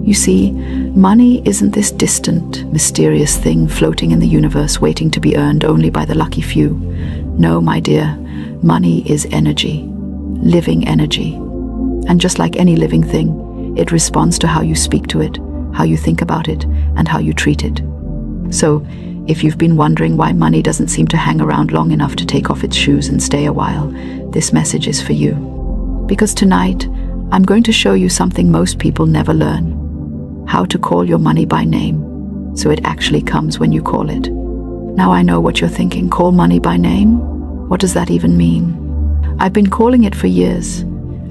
You see, money isn't this distant, mysterious thing floating in the universe waiting to be earned only by the lucky few. No, my dear, money is energy, living energy. And just like any living thing, it responds to how you speak to it, how you think about it, and how you treat it. So, if you've been wondering why money doesn't seem to hang around long enough to take off its shoes and stay a while, this message is for you. Because tonight, I'm going to show you something most people never learn. How to call your money by name, so it actually comes when you call it. Now I know what you're thinking, call money by name? What does that even mean? I've been calling it for years,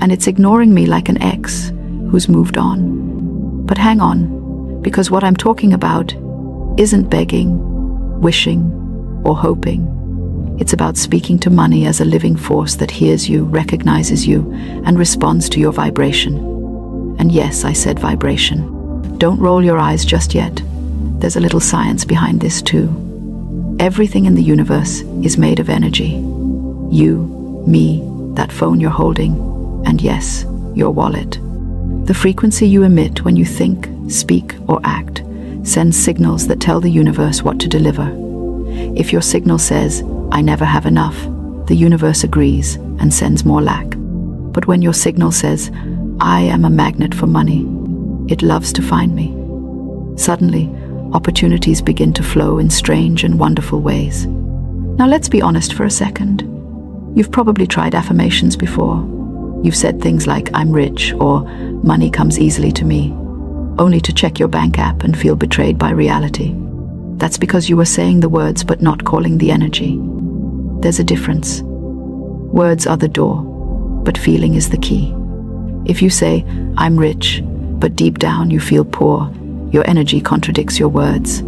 and it's ignoring me like an ex who's moved on. But hang on, because what I'm talking about isn't begging, wishing, or hoping. It's about speaking to money as a living force that hears you, recognizes you, and responds to your vibration. And yes, I said vibration. Don't roll your eyes just yet. There's a little science behind this too. Everything in the universe is made of energy. You, me, that phone you're holding, and yes, your wallet. The frequency you emit when you think, speak, or act sends signals that tell the universe what to deliver. If your signal says, I never have enough, the universe agrees and sends more lack. But when your signal says, I am a magnet for money, it loves to find me. Suddenly, opportunities begin to flow in strange and wonderful ways. Now let's be honest for a second. You've probably tried affirmations before. You've said things like, I'm rich, or money comes easily to me, only to check your bank app and feel betrayed by reality. That's because you were saying the words but not calling the energy. There's a difference. Words are the door, but feeling is the key. If you say, I'm rich, but deep down you feel poor, your energy contradicts your words.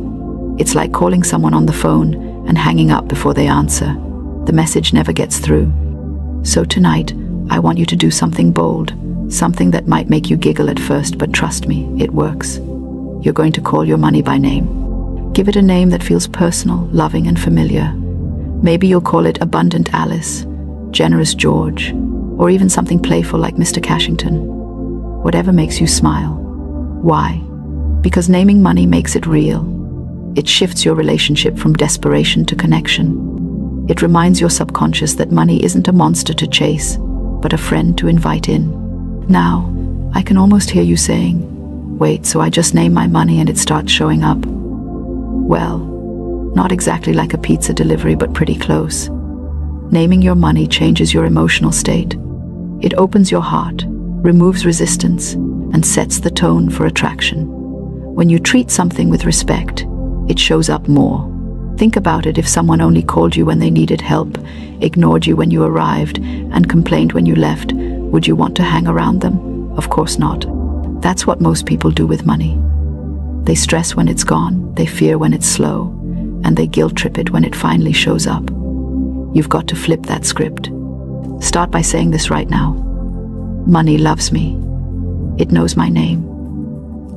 It's like calling someone on the phone and hanging up before they answer. The message never gets through. So tonight, I want you to do something bold, something that might make you giggle at first, but trust me, it works. You're going to call your money by name. Give it a name that feels personal, loving, and familiar. Maybe you'll call it Abundant Alice, Generous George, or even something playful like Mr. Cashington. Whatever makes you smile. Why? Because naming money makes it real. It shifts your relationship from desperation to connection. It reminds your subconscious that money isn't a monster to chase, but a friend to invite in. Now, I can almost hear you saying, wait, so I just name my money and it starts showing up? Well, not exactly like a pizza delivery, but pretty close. Naming your money changes your emotional state. It opens your heart, removes resistance, and sets the tone for attraction. When you treat something with respect, it shows up more. Think about it. If someone only called you when they needed help, ignored you when you arrived, and complained when you left, would you want to hang around them? Of course not. That's what most people do with money. They stress when it's gone, they fear when it's slow, and they guilt trip it when it finally shows up. You've got to flip that script. Start by saying this right now. Money loves me. It knows my name,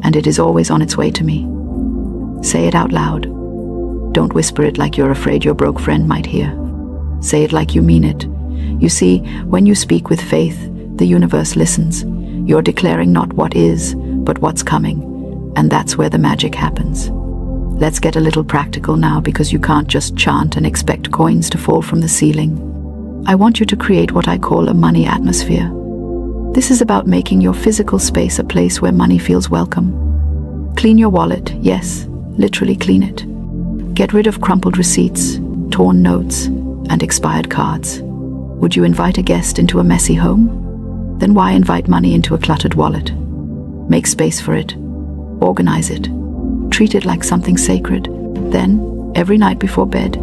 and it is always on its way to me. Say it out loud. Don't whisper it like you're afraid your broke friend might hear. Say it like you mean it. You see, when you speak with faith, the universe listens. You're declaring not what is, but what's coming, and that's where the magic happens. Let's get a little practical now, because you can't just chant and expect coins to fall from the ceiling. I want you to create what I call a money atmosphere. This is about making your physical space a place where money feels welcome. Clean your wallet, yes, literally clean it. Get rid of crumpled receipts, torn notes, and expired cards. Would you invite a guest into a messy home? Then why invite money into a cluttered wallet? Make space for it. Organize it. Treat it like something sacred. Then, every night before bed,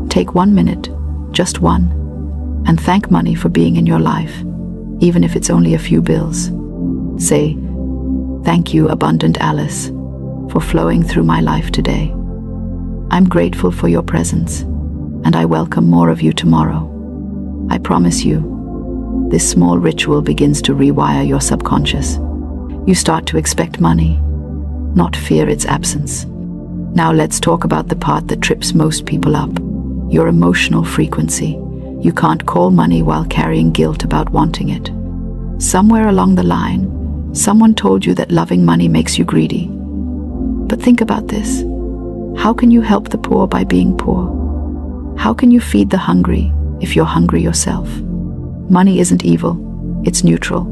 take 1 minute, just one, and thank money for being in your life, even if it's only a few bills. Say, thank you, Abundant Alice, for flowing through my life today. I'm grateful for your presence, and I welcome more of you tomorrow. I promise you, this small ritual begins to rewire your subconscious. You start to expect money, not fear its absence. Now let's talk about the part that trips most people up, your emotional frequency. You can't call money while carrying guilt about wanting it. Somewhere along the line, Someone told you that loving money makes you greedy. But think about this. How can you help the poor by being poor? How can you feed the hungry if you're hungry yourself? Money isn't evil, it's neutral.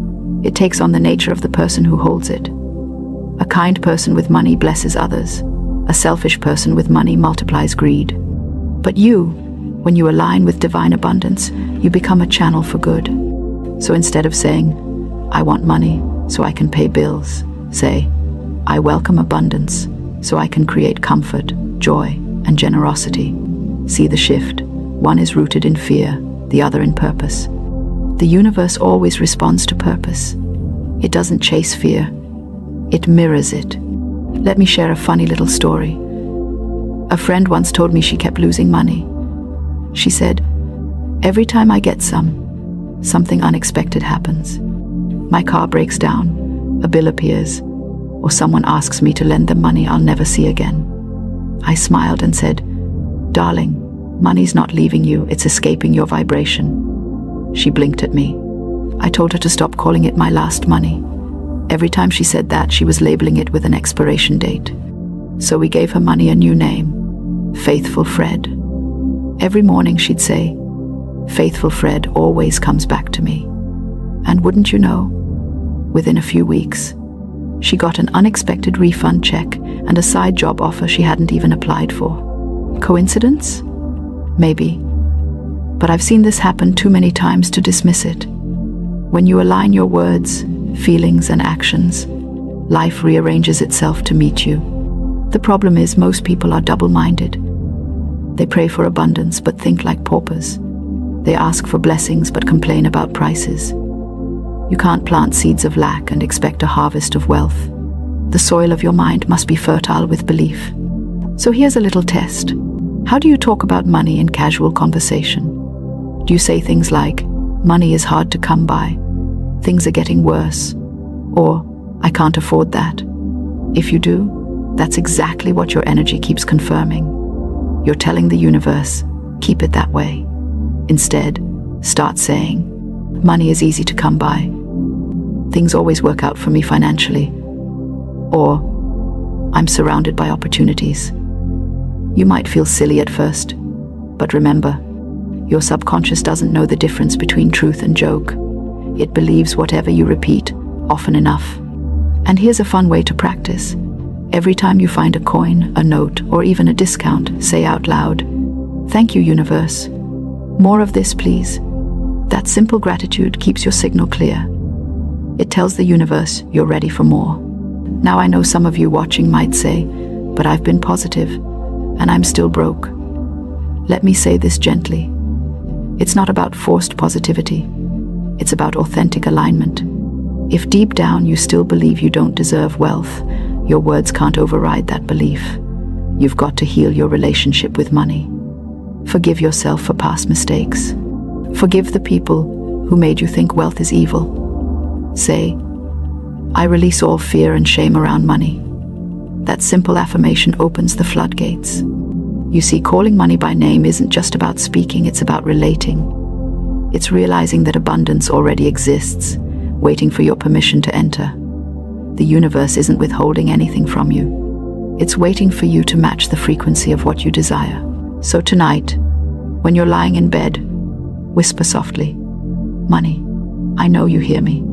It takes on the nature of the person who holds it. A kind person with money blesses others. A selfish person with money multiplies greed. But you, when you align with divine abundance, you become a channel for good. So instead of saying, I want money so I can pay bills, say, I welcome abundance so I can create comfort, joy, and generosity. See the shift. One is rooted in fear, the other in purpose. The universe always responds to purpose. It doesn't chase fear. It mirrors it. Let me share a funny little story. A friend once told me she kept losing money. She said, every time I get something unexpected happens. My car breaks down, a bill appears, or someone asks me to lend them money I'll never see again. I smiled and said, darling, money's not leaving you, it's escaping your vibration. She blinked at me. I told her to stop calling it my last money. Every time she said that, she was labeling it with an expiration date. So we gave her money a new name, Faithful Fred. Every morning she'd say, Faithful Fred always comes back to me. And wouldn't you know, within a few weeks, she got an unexpected refund check and a side job offer she hadn't even applied for. Coincidence? Maybe. But I've seen this happen too many times to dismiss it. When you align your words, feelings, and actions, life rearranges itself to meet you. The problem is most people are double-minded. They pray for abundance but think like paupers. They ask for blessings but complain about prices. You can't plant seeds of lack and expect a harvest of wealth. The soil of your mind must be fertile with belief. So here's a little test. How do you talk about money in casual conversation? Do you say things like, money is hard to come by, things are getting worse, or I can't afford that? If you do, that's exactly what your energy keeps confirming. You're telling the universe, keep it that way. Instead, start saying, money is easy to come by. Things always work out for me financially. Or, I'm surrounded by opportunities. You might feel silly at first, but remember, your subconscious doesn't know the difference between truth and joke. It believes whatever you repeat, often enough. And here's a fun way to practice. Every time you find a coin, a note, or even a discount, say out loud, thank you, universe. More of this, please. That simple gratitude keeps your signal clear. It tells the universe you're ready for more. Now I know some of you watching might say, but I've been positive, and I'm still broke. Let me say this gently. It's not about forced positivity. It's about authentic alignment. If deep down you still believe you don't deserve wealth, your words can't override that belief. You've got to heal your relationship with money. Forgive yourself for past mistakes. Forgive the people who made you think wealth is evil. Say, I release all fear and shame around money. That simple affirmation opens the floodgates. You see, calling money by name isn't just about speaking, it's about relating. It's realizing that abundance already exists, waiting for your permission to enter. The universe isn't withholding anything from you. It's waiting for you to match the frequency of what you desire. So tonight, when you're lying in bed, whisper softly, money, I know you hear me.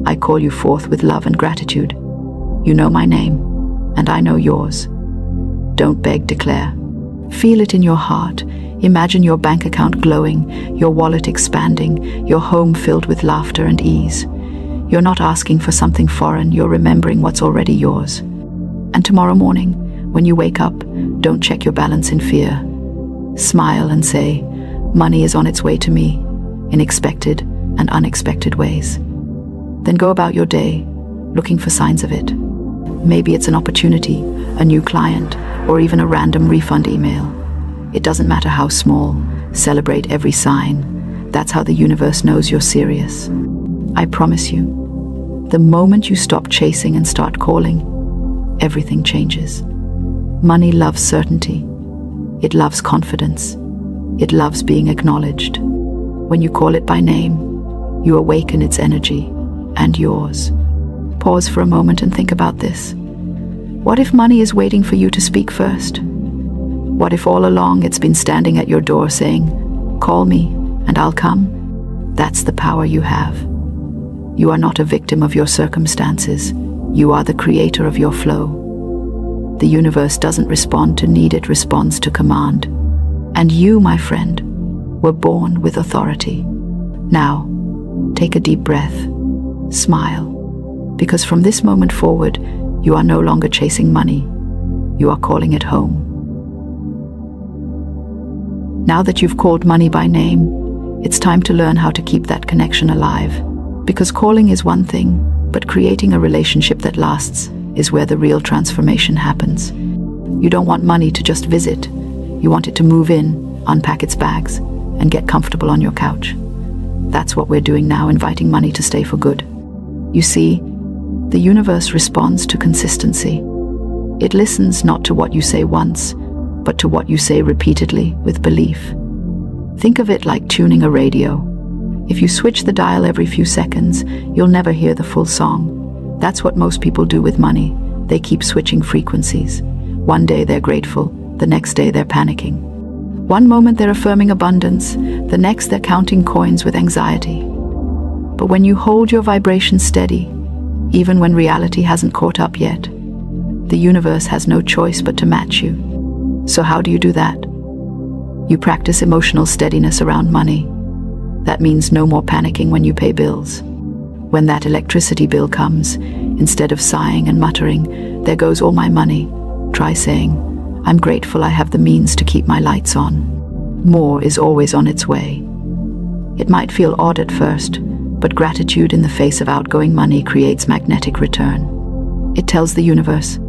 I call you forth with love and gratitude. You know my name, and I know yours. Don't beg, declare. Feel it in your heart. Imagine your bank account glowing, your wallet expanding, your home filled with laughter and ease. You're not asking for something foreign, you're remembering what's already yours. And tomorrow morning, when you wake up, don't check your balance in fear. Smile and say, money is on its way to me, in expected and unexpected ways. Then go about your day, looking for signs of it. Maybe it's an opportunity, a new client, or even a random refund email. It doesn't matter how small, celebrate every sign. That's how the universe knows you're serious. I promise you, the moment you stop chasing and start calling, everything changes. Money loves certainty. It loves confidence. It loves being acknowledged. When you call it by name, you awaken its energy and yours. Pause for a moment and think about this. What if money is waiting for you to speak first? What if all along it's been standing at your door saying, "Call me and I'll come"? That's the power you have. You are not a victim of your circumstances. You are the creator of your flow. The universe doesn't respond to need, it responds to command. And you, my friend, were born with authority. Now, take a deep breath. Smile. Because from this moment forward, you are no longer chasing money. You are calling it home. Now that you've called money by name, it's time to learn how to keep that connection alive. Because calling is one thing, but creating a relationship that lasts is where the real transformation happens. You don't want money to just visit. You want it to move in, unpack its bags, and get comfortable on your couch. That's what we're doing now, inviting money to stay for good. You see, the universe responds to consistency. It listens not to what you say once, but to what you say repeatedly with belief. Think of it like tuning a radio. If you switch the dial every few seconds, you'll never hear the full song. That's what most people do with money. They keep switching frequencies. One day they're grateful, the next day they're panicking. One moment they're affirming abundance, the next they're counting coins with anxiety. But when you hold your vibration steady, even when reality hasn't caught up yet, the universe has no choice but to match you. So how do you do that? You practice emotional steadiness around money. That means no more panicking when you pay bills. When that electricity bill comes, instead of sighing and muttering, "There goes all my money," try saying, "I'm grateful I have the means to keep my lights on." More is always on its way. It might feel odd at first, but gratitude in the face of outgoing money creates magnetic return. It tells the universe,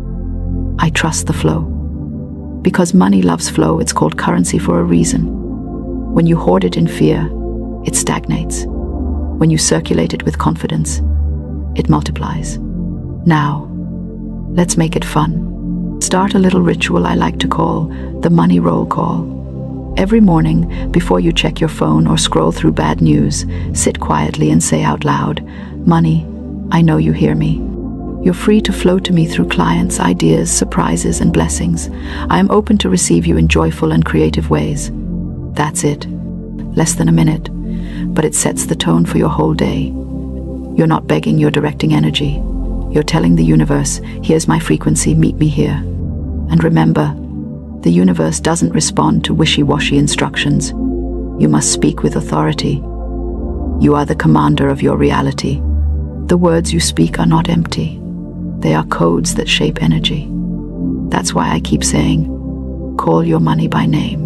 "I trust the flow." Because money loves flow, it's called currency for a reason. When you hoard it in fear, it stagnates. When you circulate it with confidence, it multiplies. Now, let's make it fun. Start a little ritual I like to call the money roll call. Every morning, before you check your phone or scroll through bad news, sit quietly and say out loud, "Money, I know you hear me. You're free to flow to me through clients, ideas, surprises, and blessings. I am open to receive you in joyful and creative ways." That's it. Less than a minute, but it sets the tone for your whole day. You're not begging, you're directing energy. You're telling the universe, "Here's my frequency, meet me here." And remember, the universe doesn't respond to wishy-washy instructions. You must speak with authority. You are the commander of your reality. The words you speak are not empty. They are codes that shape energy. That's why I keep saying, call your money by name.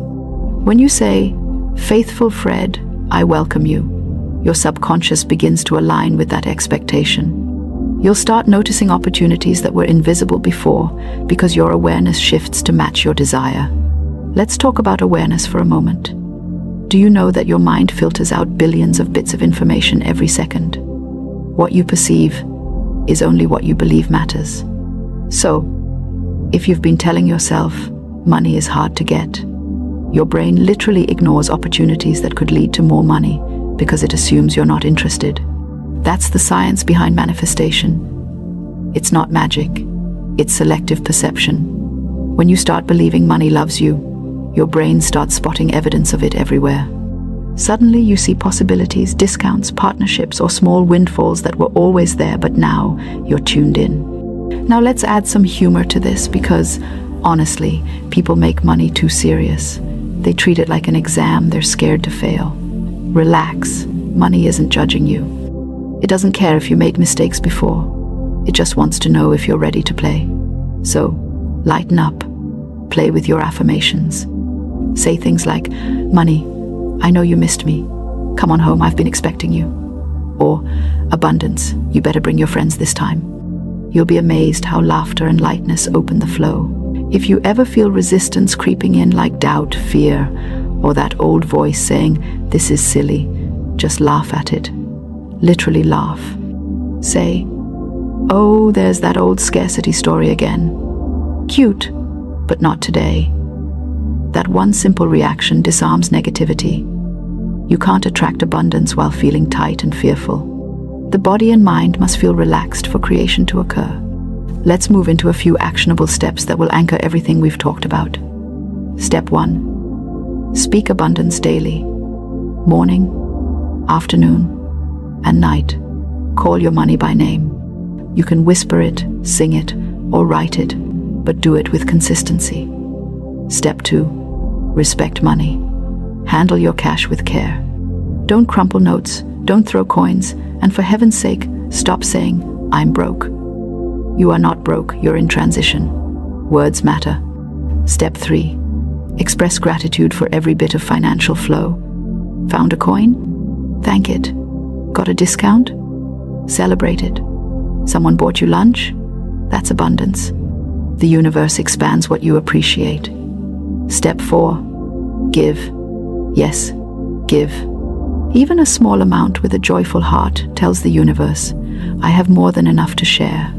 When you say, "Faithful Fred, I welcome you," your subconscious begins to align with that expectation. You'll start noticing opportunities that were invisible before because your awareness shifts to match your desire. Let's talk about awareness for a moment. Do you know that your mind filters out billions of bits of information every second? What you perceive is only what you believe matters. So, if you've been telling yourself money is hard to get, your brain literally ignores opportunities that could lead to more money because it assumes you're not interested. That's the science behind manifestation. It's not magic, it's selective perception. When you start believing money loves you, your brain starts spotting evidence of it everywhere. Suddenly you see possibilities, discounts, partnerships, or small windfalls that were always there, but now you're tuned in. Now let's add some humor to this because, honestly, people make money too serious. They treat it like an exam they're scared to fail. Relax, money isn't judging you. It doesn't care if you made mistakes before. It just wants to know if you're ready to play. So, lighten up. Play with your affirmations. Say things like, "Money, I know you missed me. Come on home, I've been expecting you." Or, "Abundance, you better bring your friends this time." You'll be amazed how laughter and lightness open the flow. If you ever feel resistance creeping in like doubt, fear, or that old voice saying, "This is silly," just laugh at it. Literally laugh. Say, "Oh, there's that old scarcity story again. Cute, but not today." That one simple reaction disarms negativity. You can't attract abundance while feeling tight and fearful. The body and mind must feel relaxed for creation to occur. Let's move into a few actionable steps that will anchor everything we've talked about. Step 1. Speak abundance daily. Morning, afternoon, and night. Call your money by name. You can whisper it, sing it, or write it, but do it with consistency. Step 2. Respect money. Handle your cash with care. Don't crumple notes, don't throw coins, and for heaven's sake, stop saying, "I'm broke." You are not broke, you're in transition. Words matter. Step 3. Express gratitude for every bit of financial flow. Found a coin? Thank it. Got a discount? Celebrate it. Someone bought you lunch? That's abundance. The universe expands what you appreciate. Step 4. Give. Yes, give. Even a small amount with a joyful heart tells the universe, I have more than enough to share.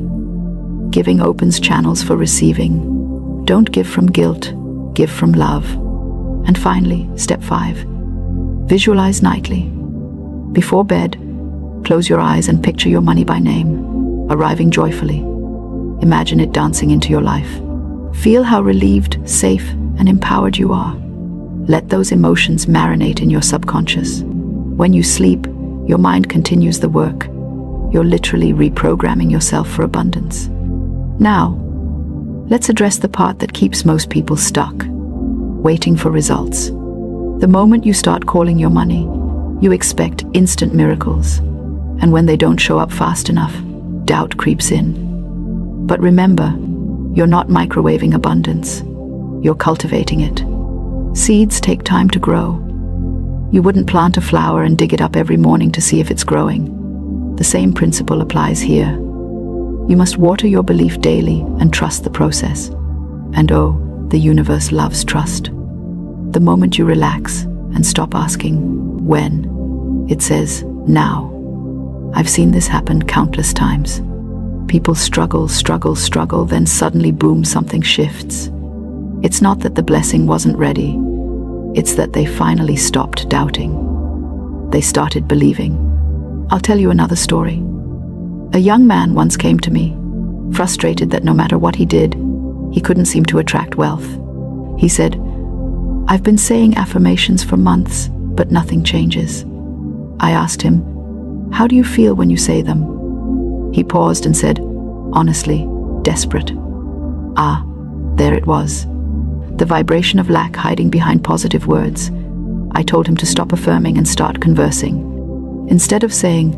Giving opens channels for receiving. Don't give from guilt, give from love. And finally, step 5. Visualize nightly. Before bed, close your eyes and picture your money by name, arriving joyfully. Imagine it dancing into your life. Feel how relieved, safe, and empowered you are. Let those emotions marinate in your subconscious. When you sleep, your mind continues the work. You're literally reprogramming yourself for abundance. Now, let's address the part that keeps most people stuck, waiting for results. The moment you start calling your money, you expect instant miracles. And when they don't show up fast enough, doubt creeps in. But remember, you're not microwaving abundance. You're cultivating it. Seeds take time to grow. You wouldn't plant a flower and dig it up every morning to see if it's growing. The same principle applies here. You must water your belief daily and trust the process. And oh, the universe loves trust. The moment you relax and stop asking, when, it says, now. I've seen this happen countless times. People struggle, then suddenly boom, something shifts. It's not that the blessing wasn't ready. It's that they finally stopped doubting. They started believing. I'll tell you another story. A young man once came to me, frustrated that no matter what he did, he couldn't seem to attract wealth. He said, I've been saying affirmations for months, but nothing changes. I asked him, how do you feel when you say them? He paused and said, honestly, desperate. Ah, there it was. The vibration of lack hiding behind positive words. I told him to stop affirming and start conversing. Instead of saying,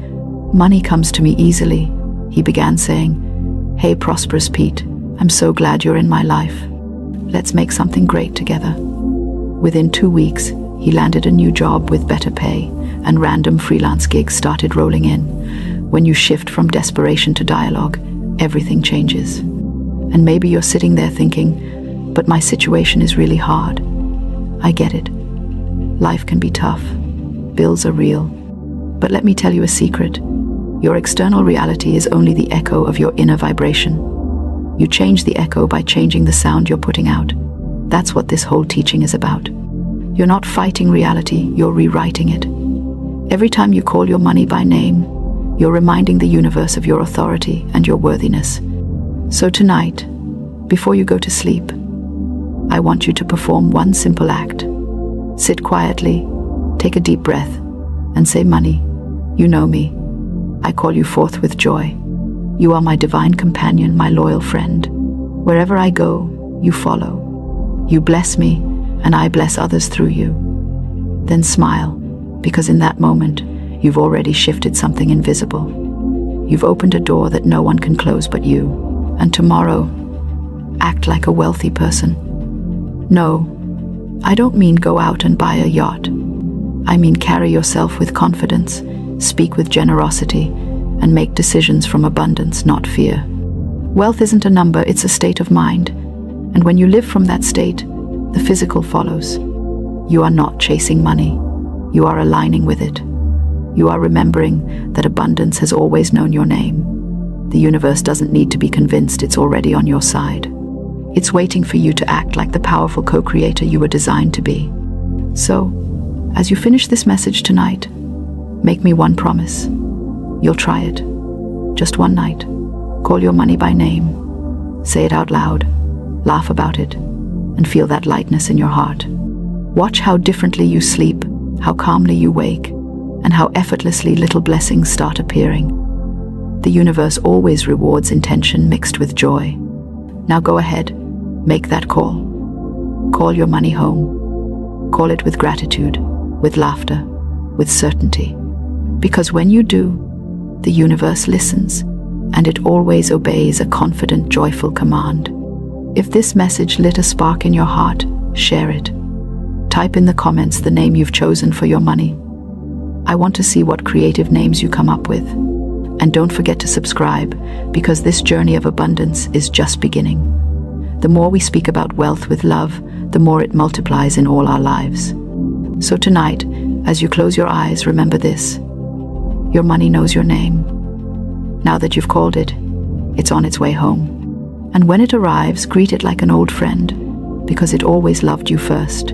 money comes to me easily, he began saying, hey, prosperous Pete, I'm so glad you're in my life. Let's make something great together. Within 2 weeks, he landed a new job with better pay, and random freelance gigs started rolling in. When you shift from desperation to dialogue, everything changes. And maybe you're sitting there thinking, but my situation is really hard. I get it. Life can be tough. Bills are real. But let me tell you a secret. Your external reality is only the echo of your inner vibration. You change the echo by changing the sound you're putting out. That's what this whole teaching is about. You're not fighting reality, you're rewriting it. Every time you call your money by name, you're reminding the universe of your authority and your worthiness. So tonight, before you go to sleep, I want you to perform one simple act. Sit quietly, take a deep breath, and say, money, you know me. I call you forth with joy. You are my divine companion, my loyal friend. Wherever I go, you follow. You bless me, and I bless others through you. Then smile, because in that moment, you've already shifted something invisible. You've opened a door that no one can close but you. And tomorrow, act like a wealthy person. No, I don't mean go out and buy a yacht. I mean carry yourself with confidence, speak with generosity, and make decisions from abundance, not fear. Wealth isn't a number, it's a state of mind. And when you live from that state, the physical follows. You are not chasing money. You are aligning with it. You are remembering that abundance has always known your name. The universe doesn't need to be convinced it's already on your side. It's waiting for you to act like the powerful co-creator you were designed to be. So, as you finish this message tonight, make me one promise. You'll try it. Just one night. Call your money by name. Say it out loud. Laugh about it. And feel that lightness in your heart. Watch how differently you sleep, how calmly you wake, and how effortlessly little blessings start appearing. The universe always rewards intention mixed with joy. Now go ahead, make that call. Call your money home. Call it with gratitude, with laughter, with certainty. Because when you do, the universe listens, and it always obeys a confident, joyful command. If this message lit a spark in your heart, share it. Type in the comments the name you've chosen for your money. I want to see what creative names you come up with. And don't forget to subscribe, because this journey of abundance is just beginning. The more we speak about wealth with love, the more it multiplies in all our lives. So tonight, as you close your eyes, remember this. Your money knows your name. Now that you've called it, it's on its way home. And when it arrives, greet it like an old friend, because it always loved you first.